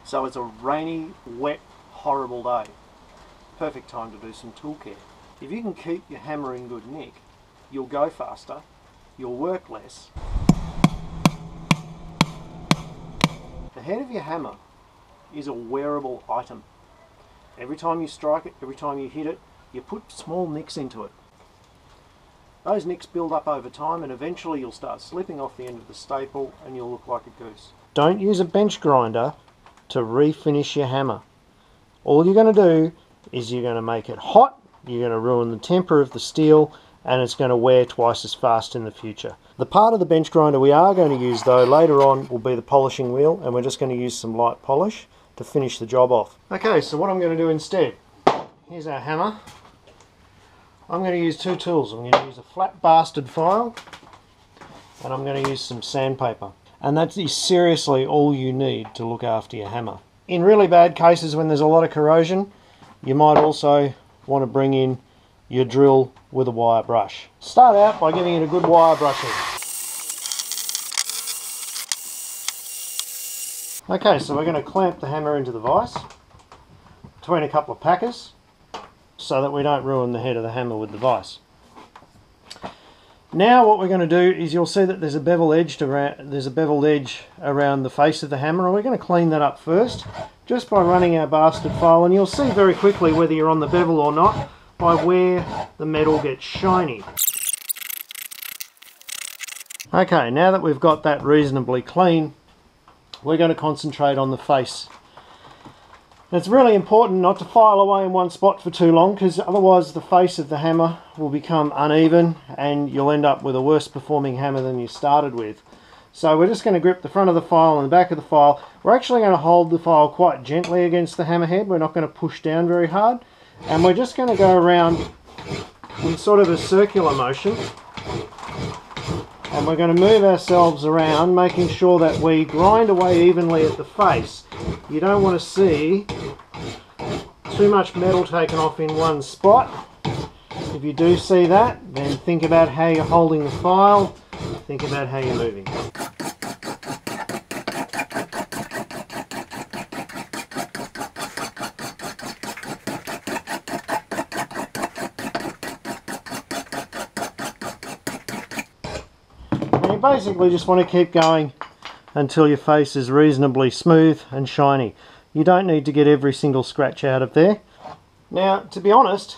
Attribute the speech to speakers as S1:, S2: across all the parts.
S1: So it's a rainy, wet, horrible day. Perfect time to do some tool care. If you can keep your hammer in good nick, you'll go faster, you'll work less. The head of your hammer is a wearable item. Every time you strike it, every time you hit it, you put small nicks into it. Those nicks build up over time and eventually you'll start slipping off the end of the staple and you'll look like a goose. Don't use a bench grinder to refinish your hammer. All you're going to do is you're going to make it hot, you're going to ruin the temper of the steel, and it's going to wear twice as fast in the future. The part of the bench grinder we are going to use though later on will be the polishing wheel, and we're just going to use some light polish to finish the job off. Okay, so what I'm going to do instead, here's our hammer. I'm going to use two tools. I'm going to use a flat bastard file and I'm going to use some sandpaper. And that is seriously all you need to look after your hammer. In really bad cases when there's a lot of corrosion, you might also want to bring in your drill with a wire brush. Start out by giving it a good wire brushing. Okay, so we're going to clamp the hammer into the vise between a couple of packers so that we don't ruin the head of the hammer with the vise. Now what we're going to do is you'll see that there's a beveled edge around the face of the hammer, and we're going to clean that up first just by running our bastard file, and you'll see very quickly whether you're on the bevel or not by where the metal gets shiny. Okay, now that we've got that reasonably clean, we're going to concentrate on the face. It's really important not to file away in one spot for too long, because otherwise the face of the hammer will become uneven and you'll end up with a worse performing hammer than you started with. So we're just going to grip the front of the file and the back of the file. We're actually going to hold the file quite gently against the hammer head. We're not going to push down very hard, and we're just going to go around in sort of a circular motion, and we're going to move ourselves around, making sure that we grind away evenly at the face. You don't want to see too much metal taken off in one spot. If you do see that, then think about how you're holding the file, think about how you're moving. And you basically just want to keep going until your face is reasonably smooth and shiny. You don't need to get every single scratch out of there. Now, to be honest,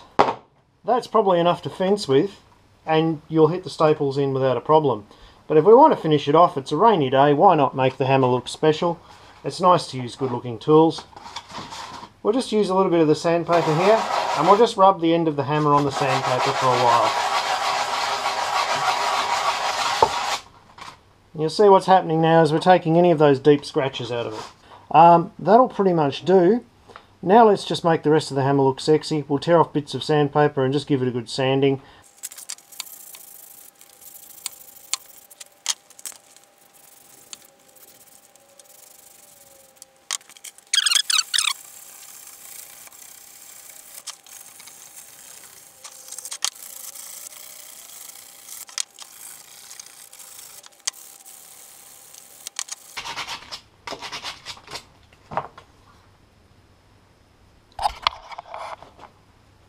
S1: that's probably enough to fence with, and you'll hit the staples in without a problem. But if we want to finish it off, it's a rainy day, why not make the hammer look special? It's nice to use good looking tools. We'll just use a little bit of the sandpaper here, and we'll just rub the end of the hammer on the sandpaper for a while. You'll see what's happening now is we're taking any of those deep scratches out of it. That'll pretty much do. Now let's just make the rest of the hammer look sexy. We'll tear off bits of sandpaper and just give it a good sanding.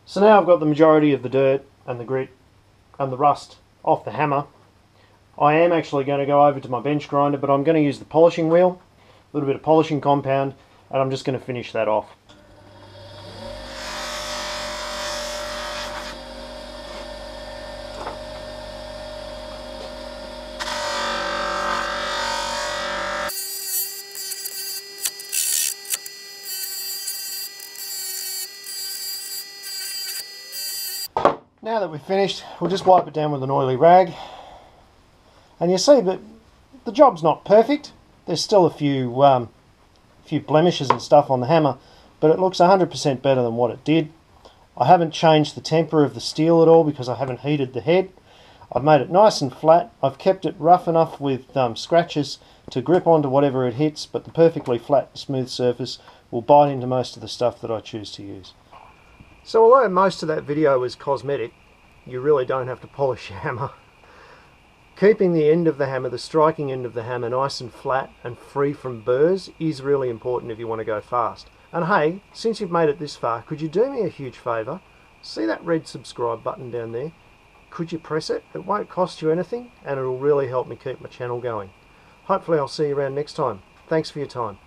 S1: So now I've got the majority of the dirt and the grit and the rust off the hammer. I am actually going to go over to my bench grinder, but I'm going to use the polishing wheel, a little bit of polishing compound, and I'm just going to finish that off. Now that we've finished, we'll just wipe it down with an oily rag. And you see that the job's not perfect. There's still a few blemishes and stuff on the hammer, but it looks 100% better than what it did. I haven't changed the temper of the steel at all because I haven't heated the head. I've made it nice and flat. I've kept it rough enough with scratches to grip onto whatever it hits, but the perfectly flat, smooth surface will bite into most of the stuff that I choose to use. So although most of that video is cosmetic, you really don't have to polish your hammer. Keeping the end of the hammer, the striking end of the hammer, nice and flat and free from burrs is really important if you want to go fast. And hey, since you've made it this far, could you do me a huge favour? See that red subscribe button down there? Could you press it? It won't cost you anything and it'll really help me keep my channel going. Hopefully I'll see you around next time. Thanks for your time.